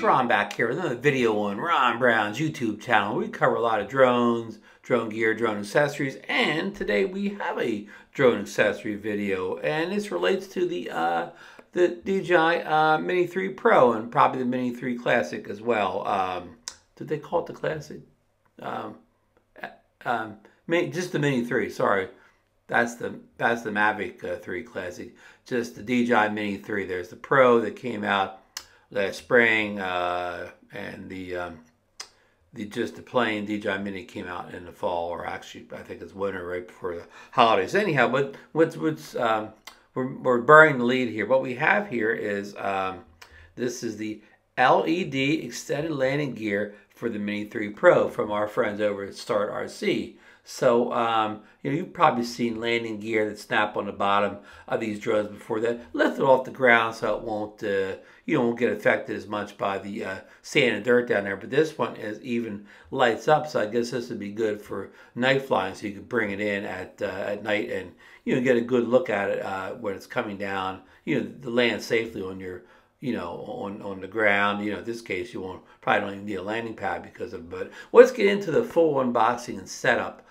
Ron back here with another video on Ron Brown's YouTube channel. We cover a lot of drones, drone gear, drone accessories, and today we have a drone accessory video, and this relates to the DJI Mini 3 Pro and probably the Mini 3 Classic as well. Did they call it the Classic? Just the Mini 3, sorry. That's the Mavic 3 Classic. Just the DJI Mini 3. There's the Pro that came out last spring, and the plain DJI Mini came out in the fall, or actually I think it's winter, right before the holidays. Anyhow, but we're burying the lead here. What we have here is this is the LED extended landing gear for the Mini 3 Pro from our friends over at StartRC. So, you've probably seen landing gear that snap on the bottom of these drones before that. Lift it off the ground so it won't, you won't get affected as much by the sand and dirt down there. But this one is even lights up, so I guess this would be good for night flying, so you could bring it in at night and, get a good look at it when it's coming down, to land safely on your, on the ground. In this case, you probably don't even need a landing pad because of it. But let's get into the full unboxing and setup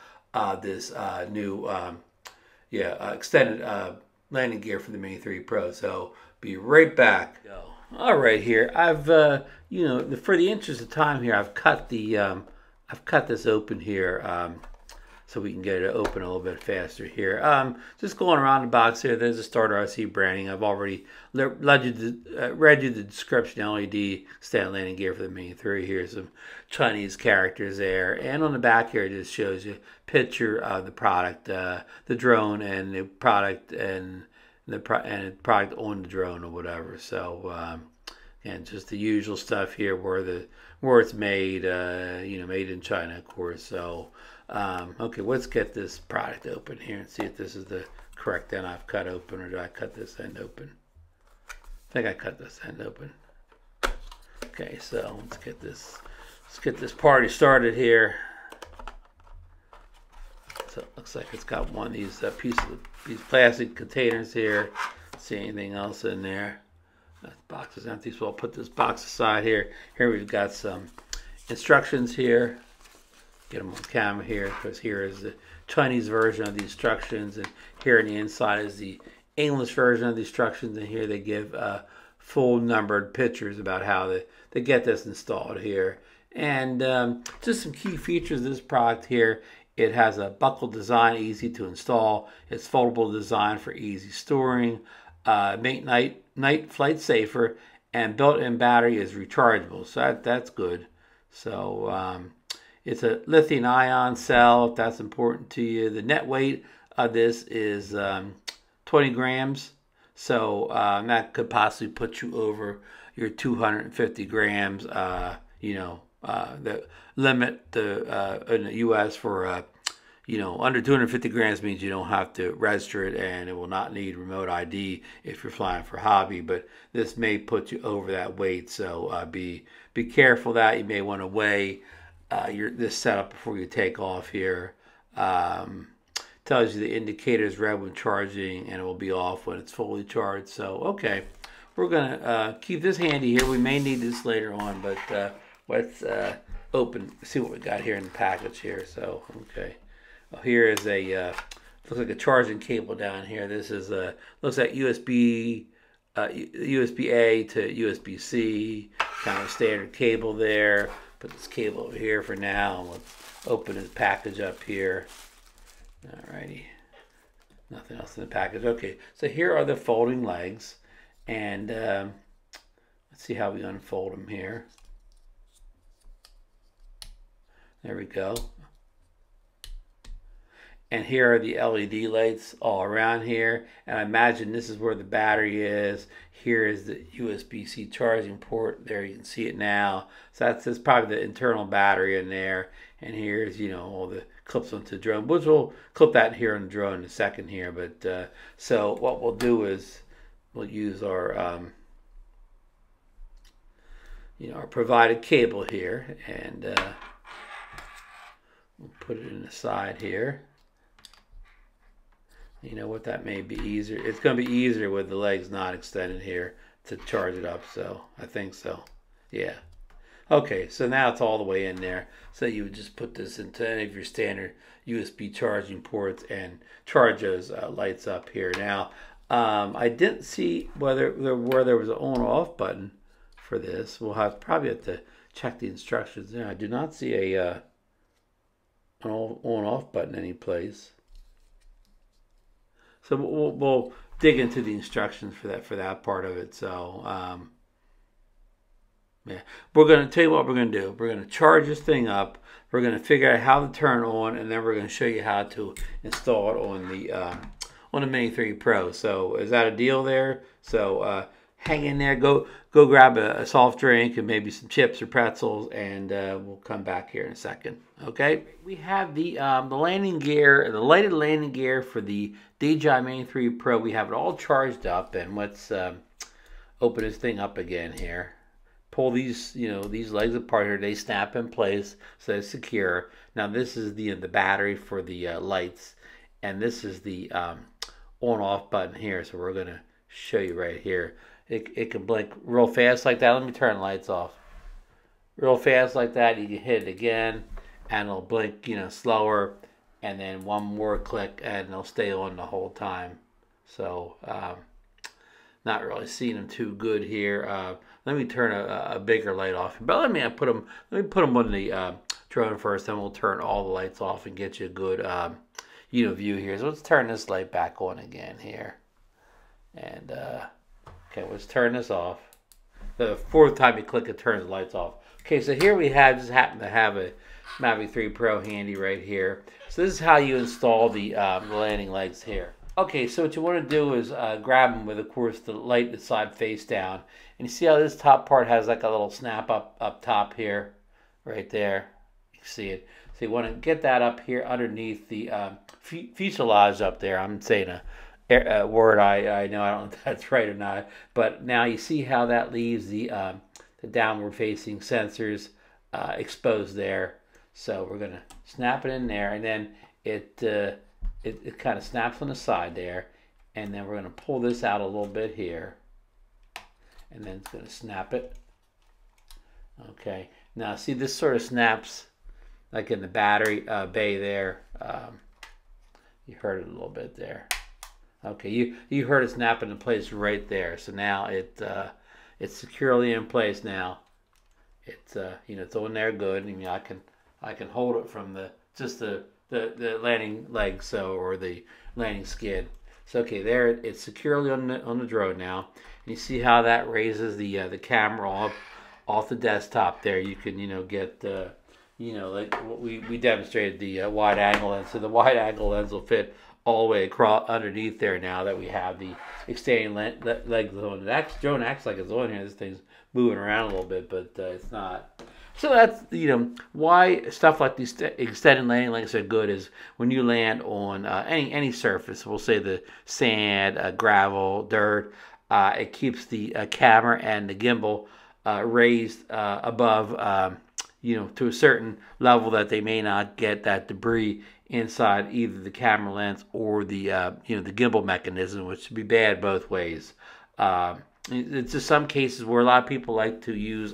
this new extended landing gear for the Mini 3 Pro. So be right back. All right, here I've for the interest of time here, I've cut this open here so we can get it open a little bit faster here. Just going around the box here, there's a StartRC branding. I've already read you the description. LED stand landing gear for the Mini 3. Here's some Chinese characters there, and on the back here it just shows you a picture of the product, the drone, and the product, and the product on the drone or whatever. So and just the usual stuff here where it's made, made in China, of course. So okay, let's get this product open here and see if this is the correct end I've cut open, or did I cut this end open? I think I cut this end open. Okay, so let's get this party started here. So it looks like it's got one of these these plastic containers here. See anything else in there? That box is empty, so I'll put this box aside here. Here we've got some instructions here. Get them on camera here, because here is the Chinese version of the instructions, and here on the inside is the English version of the instructions, and here they give full numbered pictures about how they get this installed here. And just some key features of this product here. It has a buckle design, easy to install. It's foldable design for easy storing. Make night flight safer, and built-in battery is rechargeable, so that's good. So it's a lithium-ion cell, if that's important to you. The net weight of this is 20 grams, so that could possibly put you over your 250 grams. The limit in the U.S. for under 250 grams means you don't have to register it, and it will not need remote ID if you're flying for hobby. But this may put you over that weight, so be careful that you may want to weigh this setup before you take off here. Tells you the indicator is red when charging, and it will be off when it's fully charged. So okay, we're gonna keep this handy here. We may need this later on, but let's see what we got here in the package here. So okay, well, here is a looks like a charging cable down here. This is looks like USB A to USB-C, kind of standard cable there. Put this cable over here for now, and we'll open this package up here. Alrighty, nothing else in the package. Okay, so here are the folding legs, and let's see how we unfold them here. There we go. And here are the LED lights all around here, and I imagine this is where the battery is. Here is the USB-C charging port. There, you can see it now. So that's probably the internal battery in there. And here's all the clips onto the drone, which we'll clip that here on the drone in a second here. But so what we'll do is we'll use our our provided cable here, and we'll put it in the side here. You know what, that may be easier. It's going to be easier with the legs not extended here to charge it up, so I think so. Yeah. Okay, so now it's all the way in there. So you would just put this into any of your standard USB charging ports and charge those lights up here. Now, I didn't see where there was an on-off button for this. We'll probably have to check the instructions there. I do not see an on-off button any place. So we'll dig into the instructions for that part of it. So yeah, we're going to tell you what we're going to do. We're going to charge this thing up. We're going to figure out how to turn on, and then we're going to show you how to install it on the Mini 3 Pro. So is that a deal there? So hang in there. Go grab a soft drink and maybe some chips or pretzels, and we'll come back here in a second. Okay. We have the landing gear, the lighted landing gear for the DJI Mini 3 Pro. We have it all charged up, and let's open this thing up again here. Pull these, these legs apart here. They snap in place, so it's secure. Now this is the battery for the lights, and this is the on-off button here. So we're gonna show you right here. It can blink real fast like that. Let me turn the lights off. Real fast like that. You can hit it again, and it'll blink, slower, and then one more click, and it'll stay on the whole time. So not really seeing them too good here. Let me turn a bigger light off. But let me put them on the drone first, then we'll turn all the lights off and get you a good view here. So let's turn this light back on again here. And okay, let's turn this off. The fourth time you click it, turns the lights off. Okay, so here we just happen to have a Mavic 3 Pro handy right here. So this is how you install the landing legs here. Okay, so what you want to do is grab them with, of course, the light side face down. And you see how this top part has like a little snap up top here, right there. You can see it. So you want to get that up here underneath the fuselage up there. I'm saying a word I know, I don't know if that's right or not. But now you see how that leaves the downward facing sensors exposed there. So we're going to snap it in there, and then it kind of snaps on the side there, and then we're going to pull this out a little bit here, and then it's going to snap it. Okay, now see, this sort of snaps like in the battery bay there. You heard it a little bit there. Okay, you heard it snap into place right there. So now it's securely in place now. It's it's on there good. I mean, I can hold it from the landing leg, or the landing skid. So okay, there it's securely on the drone now. And you see how that raises the camera off the desktop there. You can get like what we demonstrated, the wide angle lens. So the wide angle lens will fit all the way across underneath there now that we have the extending legs on. The drone acts like it's on here. This thing's moving around a little bit, but it's not. So that's why stuff like these extended landing legs are good is when you land on any surface. We'll say the sand, gravel, dirt. It keeps the camera and the gimbal raised above, to a certain level that they may not get that debris inside either the camera lens or the the gimbal mechanism, which would be bad both ways. It's just some cases where a lot of people like to use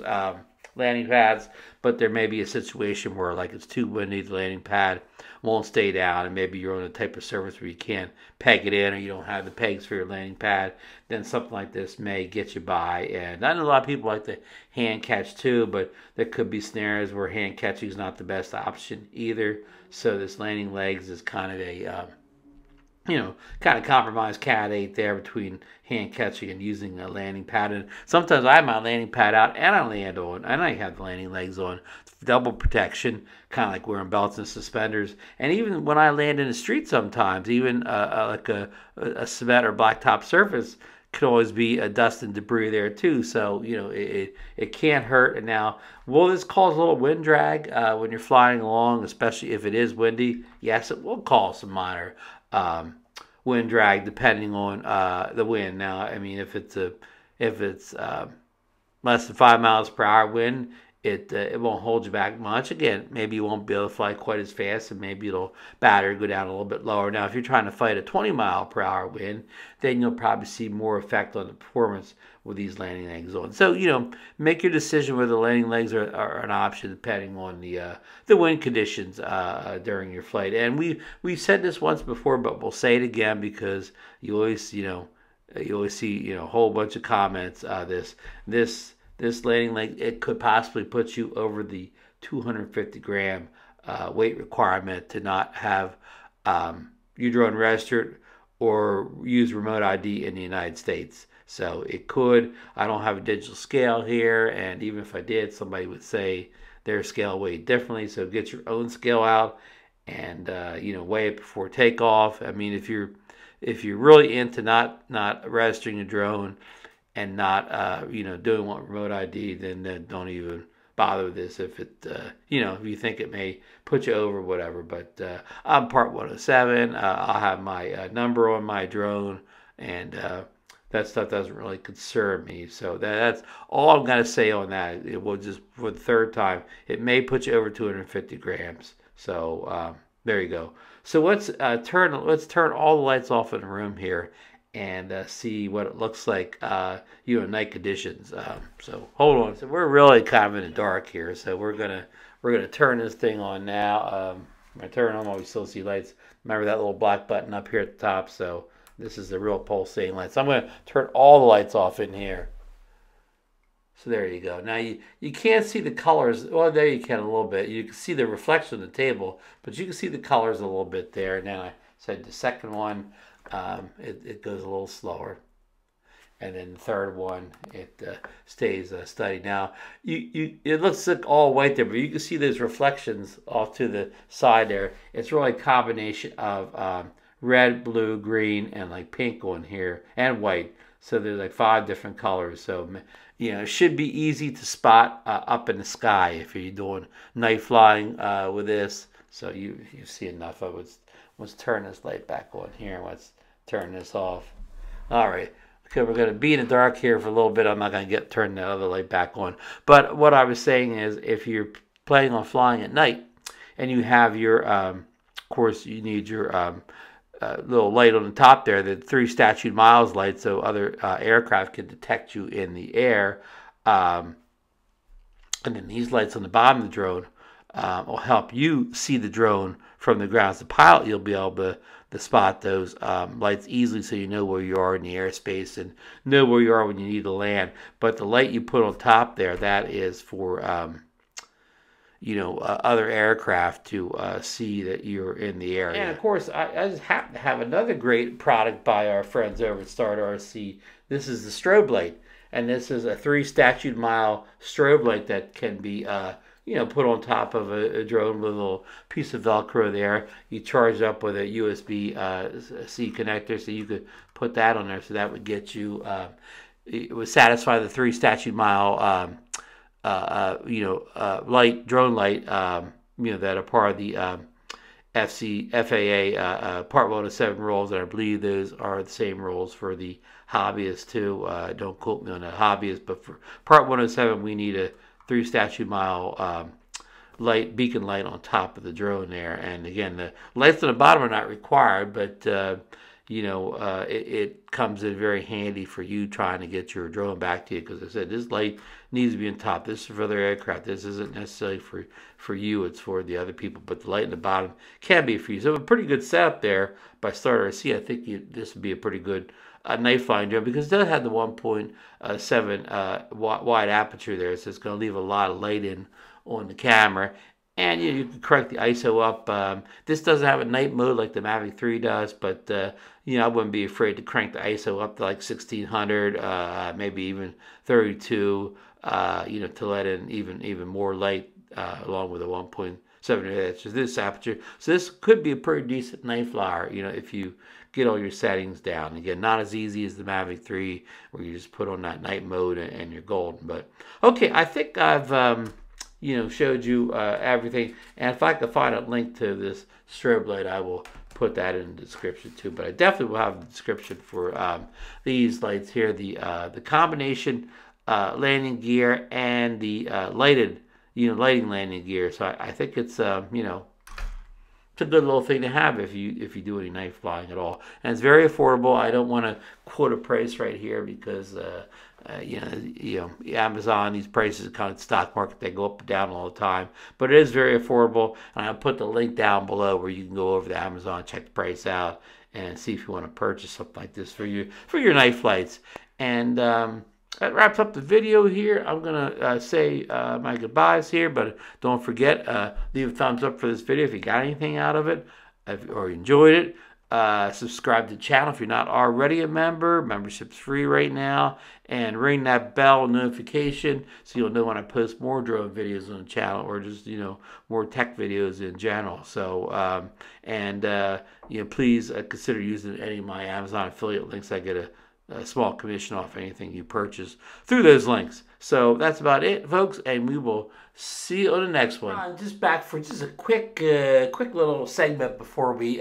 landing pads, but there may be a situation where like it's too windy, the landing pad won't stay down, and maybe you're on a type of surface where you can't peg it in, or you don't have the pegs for your landing pad. Then something like this may get you by. And I know a lot of people like to hand catch too, but there could be scenarios where hand catching is not the best option either. So this landing legs is kind of a kind of compromise cat 8 there between hand catching and using a landing pad. And sometimes I have my landing pad out and I land on, and I have the landing legs on. Double protection, kind of like wearing belts and suspenders. And even when I land in the street sometimes, even like a cement or blacktop surface, could always be a dust and debris there too. So, it can't hurt. And now, will this cause a little wind drag when you're flying along, especially if it is windy? Yes, it will cause some minor wind drag depending on the wind. Now, I mean, if it's less than 5 miles per hour wind, it won't hold you back much. Again, maybe you won't be able to fly quite as fast, and maybe it'll battery go down a little bit lower. Now, if you're trying to fight a 20-mile-per-hour wind, then you'll probably see more effect on the performance with these landing legs on. So, make your decision whether the landing legs are an option depending on the wind conditions during your flight. And we've said this once before, but we'll say it again because you always see a whole bunch of comments. This landing leg, it could possibly put you over the 250-gram weight requirement to not have your drone registered or use remote ID in the United States. So it could. I don't have a digital scale here, and even if I did, somebody would say their scale weighed differently. So get your own scale out and weigh it before takeoff. I mean, if you're really into not registering a drone and not doing one remote ID, then don't even bother with this if it if you think it may put you over, whatever. But I'm Part 107. I'll have my number on my drone, and that stuff doesn't really concern me. So that's all I'm going to say on that. It will just, for the third time, it may put you over 250 grams. So there you go. So let's turn all the lights off in the room here and see what it looks like in night conditions. So hold on. So we're really kind of in the dark here. So we're gonna turn this thing on now. When I turn on while we still see lights. Remember that little black button up here at the top. So this is the real pulsating light. So I'm going to turn all the lights off in here. So there you go. Now you can't see the colors. Well, there you can a little bit. You can see the reflection of the table, but you can see the colors a little bit there. Now I said the second one, it goes a little slower. And then the third one, it stays steady. Now, it looks like all white there, but you can see those reflections off to the side there. It's really a combination of red, blue, green, and like pink on here, and white. So there's like 5 different colors. So, it should be easy to spot up in the sky if you're doing night flying with this. So you see enough of it. Let's turn this light back on here. Let's turn this off. All right. Okay, we're going to be in the dark here for a little bit. I'm not going to turn the other light back on. But what I was saying is, if you're planning on flying at night and you have your, of course, you need your little light on the top there, the 3 statute miles light, so other aircraft can detect you in the air. And then these lights on the bottom of the drone will help you see the drone from the ground. As a pilot, you'll be able to spot those lights easily, so you know where you are in the airspace and know where you are when you need to land. But the light you put on top there, that is for other aircraft to see that you're in the area. And of course, I just happen to have another great product by our friends over at StartRC. This is the strobe light, and this is a 3 statute mile strobe light that can be put on top of a drone with a little piece of Velcro there. You charge it up with a USB-C connector, so you could put that on there. So that would get you, it would satisfy the 3 statute mile drone light, that are part of the FAA Part 107 rules, and I believe those are the same rules for the hobbyists too. Don't quote me on the hobbyists, but for Part 107, we need a 3 statute mile beacon light on top of the drone there. And again, the lights on the bottom are not required, but it comes in very handy for you trying to get your drone back to you, because I said this light needs to be on top. This is for other aircraft. This isn't necessarily for you. It's for the other people. But the light in the bottom can be for you. So a pretty good setup there by StartRC. I think this would be a pretty good night flying drone, because it does have the 1.7 wide aperture there, so it's going to leave a lot of light in on the camera. And you can crank the ISO up. This doesn't have a night mode like the Mavic 3 does, but I wouldn't be afraid to crank the ISO up to like 1600, maybe even 32, to let in even more light along with a 1.7 this aperture. So this could be a pretty decent night flyer, if you get all your settings down. Again, not as easy as the Mavic 3, where you just put on that night mode and you're golden. But okay, I think I've showed you everything. And if I could find a link to this strobe light, I will put that in the description too. But I definitely will have the description for these lights here, the combination landing gear and the lighted lighting landing gear. So I think it's it's a good little thing to have if you do any night flying at all, and it's very affordable. I don't want to quote a price right here because Amazon, these prices kind of stock market, they go up and down all the time, but it is very affordable. And I'll put the link down below where you can go over to Amazon, check the price out, and see if you want to purchase something like this for your night flights. And that wraps up the video here. I'm gonna say my goodbyes here, but don't forget, leave a thumbs up for this video if you got anything out of it or enjoyed it. Subscribe to the channel if you're not already a member. Membership's free right now, and ring that bell notification so you'll know when I post more drone videos on the channel, or just more tech videos in general. So please consider using any of my Amazon affiliate links. I get a small commission off anything you purchase through those links. So that's about it, folks, and we will see you on the next one. Just back for just a quick little segment before we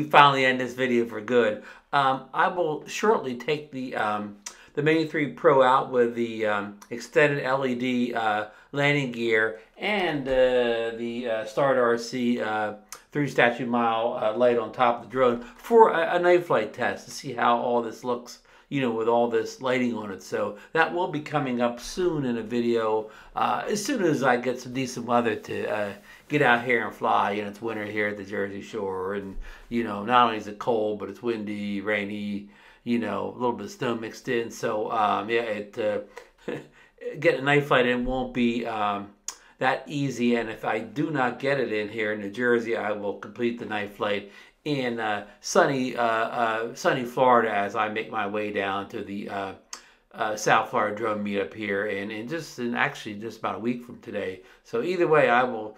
finally end this video for good. I will shortly take the Mini 3 Pro out with the extended LED landing gear and the StartRC 3 statute mile light on top of the drone for a night flight test to see how all this looks, with all this lighting on it. So that will be coming up soon in a video as soon as I get some decent weather to get out here and fly. It's winter here at the Jersey Shore, and not only is it cold, but it's windy, rainy, a little bit of snow mixed in. So getting a night flight in won't be that easy. And if I do not get it in here in New Jersey, I will complete the night flight in sunny Florida as I make my way down to the South Florida drone meetup here in actually just about a week from today. So either way, I will,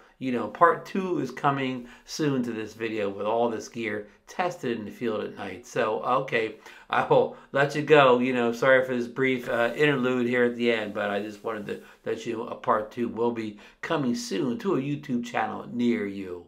part 2 is coming soon to this video with all this gear tested in the field at night. So, okay, I will let you go. Sorry for this brief interlude here at the end, but I just wanted to let you know a part 2 will be coming soon to a YouTube channel near you.